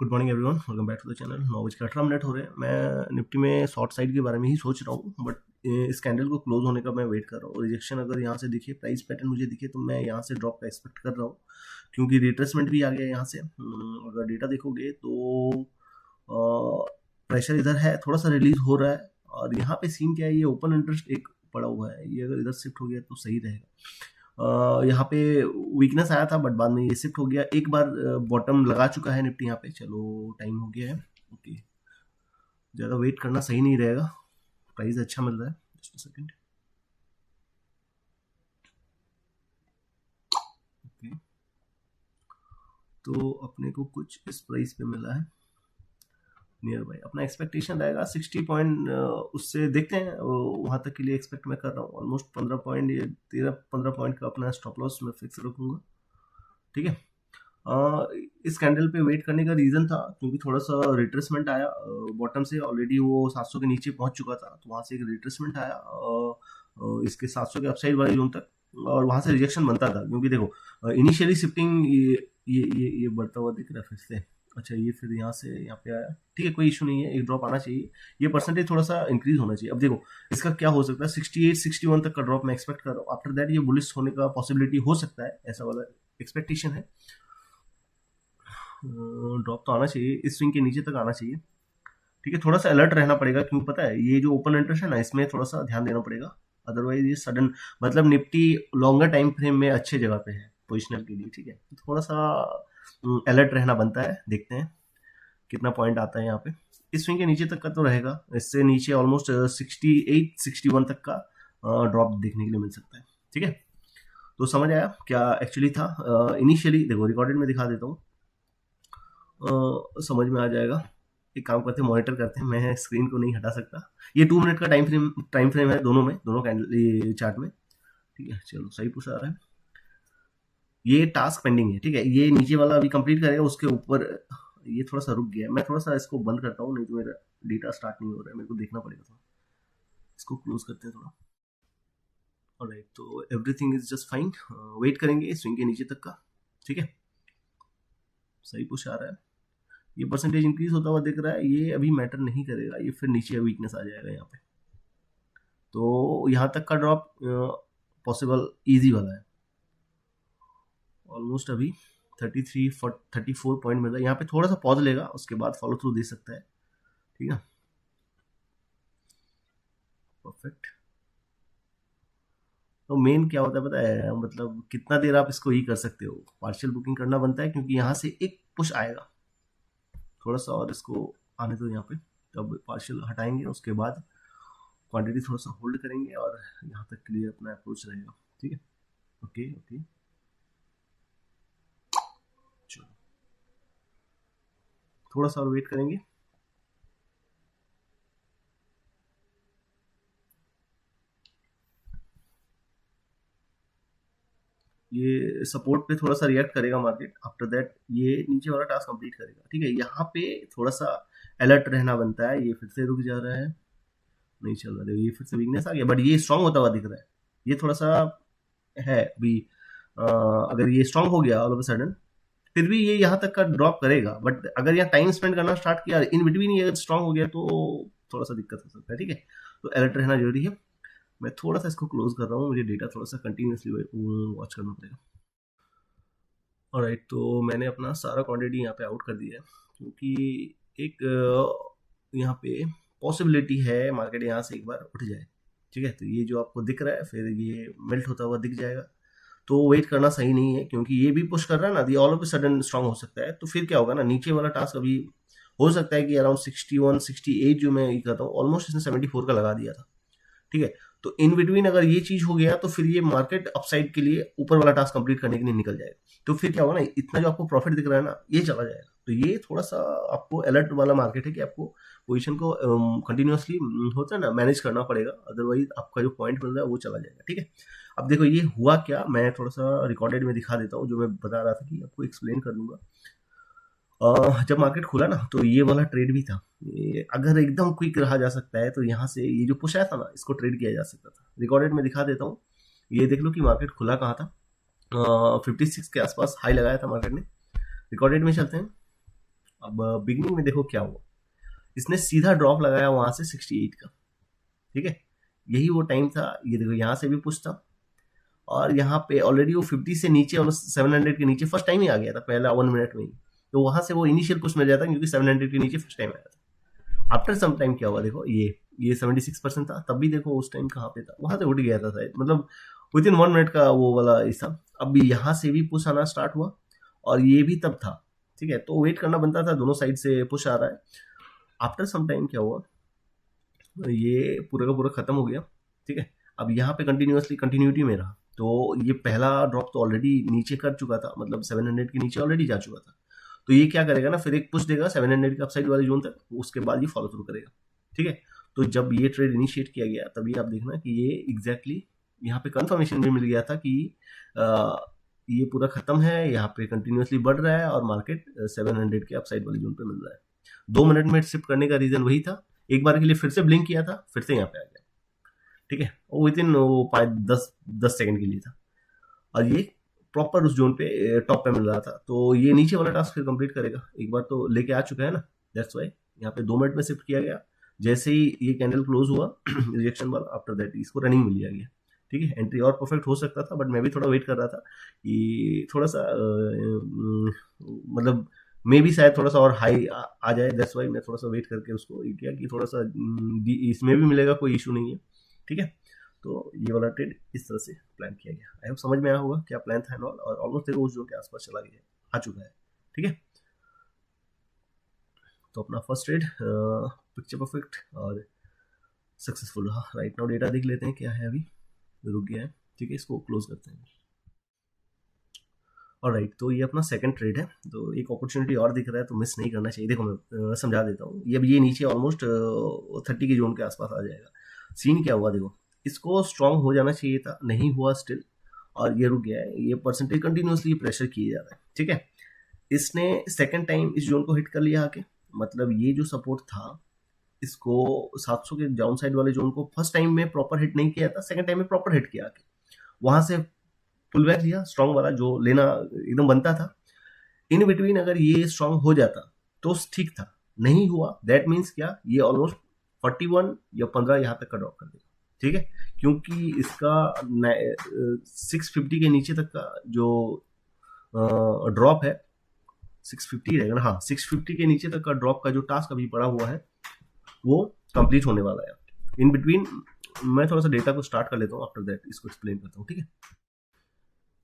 Good morning everyone, welcome back to the channel. 9:18 हो रहे हैं। मैं निफ्टी में शॉर्ट साइड के बारे में ही सोच रहा हूँ, बट इस कैंडल को क्लोज होने का मैं वेट कर रहा हूँ। रिजेक्शन अगर यहाँ से दिखे, प्राइस पैटर्न मुझे दिखे, तो मैं यहाँ से ड्रॉप का एक्सपेक्ट कर रहा हूँ, क्योंकि रिट्रेसमेंट भी आ गया यहाँ से। अगर डेटा देखोगे तो प्रेशर इधर है, थोड़ा सा रिलीज हो रहा है। और यहाँ पे सीन क्या है, ये ओपन इंटरेस्ट एक पड़ा हुआ है, ये अगर इधर शिफ्ट हो गया तो सही रहेगा। यहाँ पे वीकनेस आया था, बट बाद में ये शिफ्ट हो गया। एक बार बॉटम लगा चुका है निफ्टी यहाँ पे। चलो, टाइम हो गया है। ओके, ज़्यादा वेट करना सही नहीं रहेगा। प्राइस अच्छा मिल रहा है। Just second. ओके, तो अपने को कुछ इस प्राइस पे मिला है नियर बाई। अपना एक्सपेक्टेशन रहेगा 60 पॉइंट, उससे देखते हैं। वहाँ तक के लिए एक्सपेक्ट मैं कर रहा हूँ। ऑलमोस्ट 15 पॉइंट, 13-15 पॉइंट का अपना स्टॉप लॉस मैं फिक्स रखूँगा। ठीक है। इस कैंडल पे वेट करने का रीज़न था क्योंकि थोड़ा सा रिट्रेसमेंट आया बॉटम से। ऑलरेडी वो 700 के नीचे पहुंच चुका था, तो वहाँ से एक रिट्रेसमेंट आया इसके 700 के अपसाइड वाले जोन तक, और वहाँ से रिजेक्शन बनता था। क्योंकि देखो, इनिशियली शिफ्टिंग ये बढ़ता हुआ दिख रहा है फिर से। अच्छा, ये फिर यहाँ से यहाँ पे आया। ठीक है, कोई इशू नहीं है, एक ड्रॉप आना चाहिए। ये परसेंटेज थोड़ा सा इंक्रीज होना चाहिए। अब देखो इसका क्या हो सकता है, 68-61 तक का ड्रॉप मैं एक्सपेक्ट कर रहा हूँ। आफ्टर दैट ये बुलिश होने का पॉसिबिलिटी हो सकता है, ऐसा वाला एक्सपेक्टेशन है। ड्रॉप तो आना चाहिए, इस स्विंग के नीचे तक आना चाहिए। ठीक है, थोड़ा सा अलर्ट रहना पड़ेगा। क्यों पता है, ये जो ओपन इंटरेस्ट है ना, इसमें थोड़ा सा ध्यान देना पड़ेगा। अदरवाइज ये सडन, मतलब निफ्टी लॉन्गर टाइम फ्रेम में अच्छे जगह पे है पोजिशनल के लिए। ठीक है, तो थोड़ा सा अलर्ट रहना बनता है। देखते हैं कितना पॉइंट आता है यहाँ पे। इस स्विंग के नीचे तक का तो रहेगा, इससे नीचे ऑलमोस्ट 68-61 तक का ड्रॉप देखने के लिए मिल सकता है। ठीक है, तो समझ आया क्या एक्चुअली था। इनिशियली देखो, रिकॉर्डेड में दिखा देता हूँ, समझ में आ जाएगा। एक काम करते हैं, मॉनिटर करते हैं। मैं स्क्रीन को नहीं हटा सकता। ये 2 मिनट का टाइम फ्रेम है दोनों में, दोनों कैंडल चार्ट में। ठीक है, चलो सही पूछा आ रहा है। ये टास्क पेंडिंग है। ठीक है, ये नीचे वाला अभी कंप्लीट करेगा, उसके ऊपर ये थोड़ा सा रुक गया। मैं थोड़ा सा इसको बंद करता हूँ, नहीं तो मेरा डेटा स्टार्ट नहीं हो रहा है, मेरे को देखना पड़ेगा थोड़ा। इसको क्लोज करते हैं थोड़ा। ऑलराइट, तो everything is just fine. Wait करेंगे स्विंग के नीचे तक का। ठीक है, सही पूछा आ रहा है। ये परसेंटेज इंक्रीज होता हुआ दिख रहा है, ये अभी मैटर नहीं करेगा। ये फिर नीचे वीकनेस आ जाएगा यहाँ पे, तो यहाँ तक का ड्रॉप पॉसिबल इजी वाला है। ऑलमोस्ट अभी 34 पॉइंट मिल रहा है। यहाँ पे थोड़ा सा पॉज लेगा, उसके बाद फॉलो थ्रू दे सकता है। ठीक है, परफेक्ट। तो मेन क्या होता है पता है, मतलब कितना देर आप इसको ही कर सकते हो। पार्शियल बुकिंग करना बनता है, क्योंकि यहाँ से एक पुश आएगा। थोड़ा सा और इसको आने दो यहाँ पे, तब पार्शियल हटाएंगे, उसके बाद क्वांटिटी थोड़ा सा होल्ड करेंगे, और यहाँ तक क्लियर अपना अप्रोच रहेगा। ठीक है, ओके ओके, चलो थोड़ा सा और वेट करेंगे। ये सपोर्ट पे थोड़ा सा रिएक्ट करेगा मार्केट। आफ्टर दैट ये नीचे वाला टास्क कंप्लीट करेगा। ठीक है, यहाँ पे थोड़ा सा अलर्ट रहना बनता है। ये फिर से रुक जा रहा है, नहीं चल रहा। देखो ये फिर से वीकनेस आ गया, बट ये स्ट्रांग होता हुआ दिख रहा है। ये थोड़ा सा है अभी। अगर ये स्ट्रांग हो गया ऑल ऑफ अ सडन, फिर भी ये यहाँ तक का ड्रॉप करेगा। बट अगर यहाँ टाइम स्पेंड करना स्टार्ट किया इन बिटवीन, ये अगर स्ट्रांग हो गया तो थोड़ा सा दिक्कत हो सकता है। ठीक है, तो अलर्ट रहना जरूरी है। मैं थोड़ा सा इसको क्लोज कर रहा हूँ, मुझे डेटा थोड़ा सा कंटिन्यूसली वॉच करना पड़ेगा। ऑलराइट, तो मैंने अपना सारा क्वांटिटी यहाँ पे आउट कर दिया है, क्योंकि एक यहाँ पे पॉसिबिलिटी है मार्केट यहाँ से एक बार उठ जाए। ठीक है, तो ये जो आपको दिख रहा है, फिर ये मेल्ट होता हुआ दिख जाएगा, तो वेट करना सही नहीं है। क्योंकि ये भी पुश कर रहा है ना, ये all of a sudden strong हो सकता है। तो फिर क्या होगा ना, नीचे वाला टास्क अभी हो सकता है कि अराउंड 61-68 जो मैं ये कहता हूँ, ऑलमोस्ट इसने 74 का लगा दिया था। ठीक है, तो इन बिटवीन अगर ये चीज हो गया, तो फिर ये मार्केट अपसाइड के लिए ऊपर वाला टास्क कंप्लीट करने के लिए निकल जाएगा। तो फिर क्या होगा ना, इतना जो आपको प्रॉफिट दिख रहा है ना, ये चला जाएगा। तो ये थोड़ा सा आपको अलर्ट वाला मार्केट है कि आपको पोजीशन को कंटिन्यूसली होता है ना, मैनेज करना पड़ेगा। अदरवाइज आपका जो पॉइंट मिल रहा है वो चला जाएगा। ठीक है, अब देखो ये हुआ क्या, मैं थोड़ा सा रिकॉर्डेड में दिखा देता हूँ। जो मैं बता रहा था कि आपको एक्सप्लेन कर दूंगा। जब मार्केट खुला ना, तो ये वाला ट्रेड भी था। ये अगर एकदम क्विक रहा जा सकता है, तो यहाँ से ये जो पुश आया था ना, इसको ट्रेड किया जा सकता था। रिकॉर्डेड में दिखा देता हूँ। ये देख लो कि मार्केट खुला कहाँ था। 56 के आसपास हाई लगाया था मार्केट ने। रिकॉर्डेड में चलते हैं। अब बिगनिंग में देखो क्या हुआ, इसने सीधा ड्रॉप लगाया वहां से 68 का, ठीक है, यही वो टाइम था। ये देखो यहाँ से भी पुश था और यहाँ पे ऑलरेडी वो 50 से नीचे और 700 के नीचे फर्स्ट टाइम ही आ गया था, पहला 1 मिनट में ही। तो वहां से वो इनिशियल पुश मिल जाता क्योंकि 700 के नीचे फर्स्ट टाइम आया था। आफ्टर सम टाइम क्या हुआ, देखो ये 76% था, तब भी देखो उस टाइम कहाँ पे था, वहां से उठ गया था शायद, मतलब विद इन 1 मिनट का वो वाला ऐसा। अब यहाँ से भी पुश आना स्टार्ट हुआ और ये भी तब था, ठीक है, तो वेट करना बनता था, दोनों साइड से पुश आ रहा है। आफ्टर सम टाइम क्या हुआ, ये पूरा का पूरा खत्म हो गया, ठीक है। अब यहाँ पे कंटिन्यूटी में रहा, तो ये पहला ड्रॉप तो ऑलरेडी नीचे कर चुका था, मतलब 700 के नीचे ऑलरेडी जा चुका था। तो ये क्या करेगा ना, फिर एक पुश देगा 700 के अपसाइड वाले जोन तक, उसके बाद ये फॉलो थ्रू करेगा, ठीक है। तो जब ये ट्रेड इनिशिएट किया गया तभी आप देखना कि ये एग्जैक्टली यहाँ पे कंफर्मेशन भी मिल गया था कि ये पूरा खत्म है, यहाँ पे कंटिन्यूसली बढ़ रहा है और मार्केट 700 के अपसाइड वाले जोन पे मिल रहा है। 2 मिनट में शिफ्ट करने का रीजन वही था, एक बार के लिए फिर से ब्लिंक किया था, फिर से यहाँ पे आ गया, ठीक है, वो विद इन 10 सेकंड के लिए था और ये प्रॉपर उस जोन पे टॉप पे मिल रहा था। तो ये नीचे वाला टास्क फिर कंप्लीट करेगा, एक बार तो लेके आ चुका है ना, दैट्स वाई यहाँ पे 2 मिनट में शिफ्ट किया गया। जैसे ही ये कैंडल क्लोज हुआ रिजेक्शन वाला, आफ्टर दैट इसको रनिंग मिल गया, ठीक है। एंट्री और परफेक्ट हो सकता था, बट मैं भी थोड़ा वेट कर रहा था कि थोड़ा सा मतलब मे भी शायद थोड़ा सा और हाई आ जाए, दैट्स वाई मैं थोड़ा सा वेट करके उसको किया कि थोड़ा सा इसमें भी मिलेगा, कोई इशू नहीं है, ठीक है। तो ये वाला ट्रेड इस तरह से प्लान किया गया। आई होप समझ में आया होगा क्या प्लान था एंड ऑल, और ऑलमोस्ट देखो उस जोन के आसपास चला गया, आ चुका है, ठीक है। तो अपना फर्स्ट ट्रेड पिक्चर परफेक्ट और सक्सेसफुल रहा। राइट नाउ डेटा देख लेते हैं क्या है, अभी रुक गया है, ठीक है, इसको क्लोज करते हैं। और राइट, तो ये अपना सेकंड ट्रेड है, तो एक अपॉर्चुनिटी और दिख रहा है तो मिस नहीं करना चाहिए। देखो मैं समझा देता हूँ, ये नीचे ऑलमोस्ट 30 के जोन के आसपास आ जाएगा। सीन क्या हुआ, देखो इसको स्ट्रांग हो जाना चाहिए था, नहीं हुआ स्टिल, और ये रुक गया है। ये परसेंटेज कंटिन्यूसली प्रेशर किया जा रहा है, ठीक है। इसने सेकंड टाइम इस जोन को हिट कर लिया आके, मतलब ये जो सपोर्ट था इसको 700 के डाउन साइड वाले जोन को फर्स्ट टाइम में प्रॉपर हिट नहीं किया था, सेकंड टाइम में प्रॉपर हिट किया आके, वहां से पुल बैक लिया, स्ट्रांग वाला जो लेना एकदम बनता था। इन बिटवीन अगर ये स्ट्रांग हो जाता तो ठीक था, नहीं हुआ, दैट मीन्स क्या, ये ऑलमोस्ट 41 या 15 यहाँ तक का ड्रॉप कर देगा, ठीक है, क्योंकि इसका 650 के नीचे तक का जो ड्रॉप है 650 रहेगा ना, हाँ 650 के नीचे तक का ड्रॉप का जो टास्क अभी पड़ा हुआ है वो कंप्लीट होने वाला है। इन बिटवीन मैं थोड़ा सा डेटा को स्टार्ट कर लेता हूँ, आफ्टर दैट इसको एक्सप्लेन करता हूँ, ठीक है।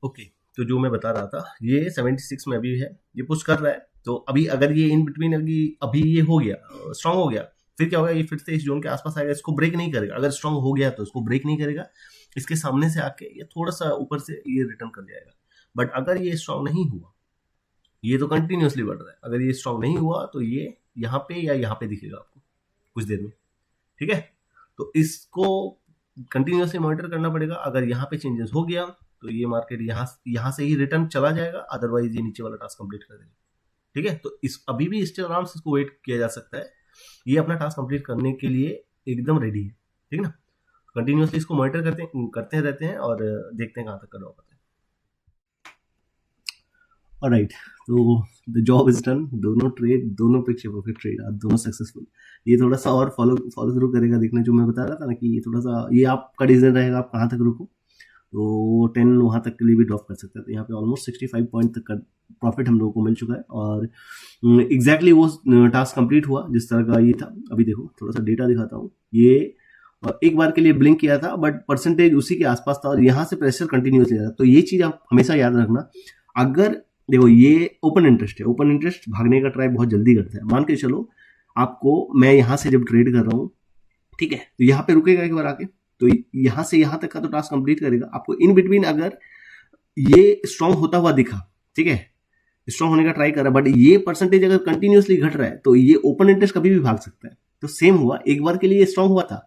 ओके, तो जो मैं बता रहा था, ये 76 में अभी है, ये पुश कर रहा है। तो अभी अगर ये इन बिटवीन अभी ये हो गया, स्ट्रांग हो गया, फिर क्या होगा, ये फिर से इस जोन के आसपास आएगा, इसको ब्रेक नहीं करेगा। अगर स्ट्रांग हो गया तो इसको ब्रेक नहीं करेगा, इसके सामने से आके ये थोड़ा सा ऊपर से ये रिटर्न कर जाएगा। बट अगर ये स्ट्रांग नहीं हुआ, ये तो कंटिन्यूसली बढ़ रहा है, अगर ये स्ट्रांग नहीं हुआ तो ये यहाँ पे या यहाँ पे दिखेगा आपको कुछ देर में, ठीक है। तो इसको कंटिन्यूसली मॉनिटर करना पड़ेगा। अगर यहाँ पे चेंजेस हो गया तो ये मार्केट यहाँ से ही रिटर्न चला जाएगा, अदरवाइज ये नीचे वाला टास्क कंप्लीट कर देगा, ठीक है। तो इस अभी भी स्टिल आराम से इसको वेट किया जा सकता है, ये अपना टास्क कंप्लीट करने के लिए एकदम रेडी है, ठीक ना। कंटिन्यूसली इसको मॉनिटर करते रहते हैं और देखते हैं कहाँ तक का ड्रॉप आता है। ऑलराइट, तो द जॉब इज डन, दोनों पिक्चर परफेक्ट ट्रेड, आप दोनों सक्सेसफुल। ये थोड़ा सा और फॉलो थ्रू करेगा, देखने जो मैं बता रहा था ना कि ये थोड़ा सा, ये आपका डिसीजन रहेगा आप कहाँ तक रुको, तो 10 वहाँ तक के लिए भी ड्रॉप कर सकते हैं। तो यहाँ पे ऑलमोस्ट 65 पॉइंट तक का प्रॉफिट हम लोगों को मिल चुका है और एग्जैक्टली वो टास्क कंप्लीट हुआ जिस तरह का ये था। अभी देखो थोड़ा सा डेटा दिखाता हूँ, ये एक बार के लिए ब्लिंक किया था बट परसेंटेज उसी के आसपास था और यहाँ से प्रेशर कंटिन्यूसली आ रहा था। तो ये चीज आप हमेशा याद रखना। अगर देखो ये ओपन इंटरेस्ट है, ओपन इंटरेस्ट भागने का ट्राई बहुत जल्दी करता है। मान के चलो आपको, मैं यहाँ से जब ट्रेड कर रहा हूँ, ठीक है, तो यहाँ पे रुकेगा एक बार आके, तो यहाँ से यहाँ तक का तो टास्क कंप्लीट करेगा। आपको इन बिटवीन अगर ये स्ट्रांग होता हुआ दिखा, ठीक है, स्ट्रांग होने का ट्राई कर रहा है, बट ये परसेंटेज अगर कंटिन्यूसली घट रहा है तो ये ओपन इंटरेस्ट कभी भी भाग सकता है। तो सेम हुआ, एक बार के लिए स्ट्रांग हुआ था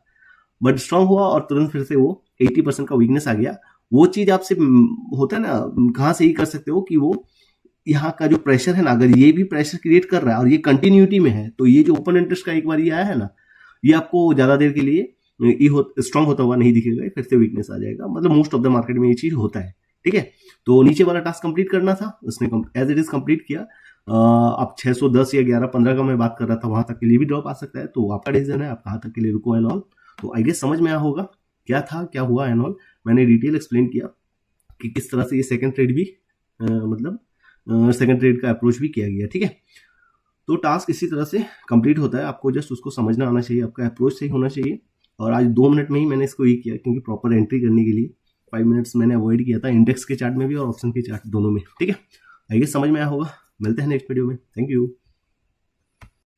बट स्ट्रांग हुआ और तुरंत फिर से वो 80% का वीकनेस आ गया। वो चीज आपसे होता है ना, कहाँ से ही कर सकते हो कि वो यहाँ का जो प्रेशर है ना, अगर ये भी प्रेशर क्रिएट कर रहा है और ये कंटिन्यूटी में है, तो ये जो ओपन इंटरेस्ट का एक बार ये आया है ना, ये आपको ज्यादा देर के लिए स्ट्रांग होता हुआ नहीं दिखेगा, फिर से वीकनेस आ जाएगा। मतलब मोस्ट ऑफ द मार्केट में ये चीज होता है, ठीक है। तो नीचे वाला टास्क कंप्लीट करना था, उसने एज इट इज कंप्लीट किया। अब 610 या 11-15 का मैं बात कर रहा था, वहां तक के लिए भी ड्रॉप आ सकता है, तो आपका डिसीजन है आप कहाँ तक के लिए रुको एंड ऑल। तो आई गेस समझ में आया होगा क्या था क्या हुआ एंड ऑल। मैंने डिटेल एक्सप्लेन किया कि किस तरह से ये सेकंड ट्रेड भी मतलब सेकंड ट्रेड का अप्रोच भी किया गया, ठीक है। तो टास्क इसी तरह से कंप्लीट होता है, आपको जस्ट उसको समझना आना चाहिए, आपका अप्रोच सही होना चाहिए। और आज 2 मिनट में ही मैंने इसको ये किया, क्योंकि प्रॉपर एंट्री करने के लिए 5 मिनट्स मैंने अवॉइड किया था, इंडेक्स के चार्ट में भी और ऑप्शन के चार्ट दोनों में, ठीक है। आइए समझ में आया होगा, मिलते हैं नेक्स्ट वीडियो में, थैंक यू।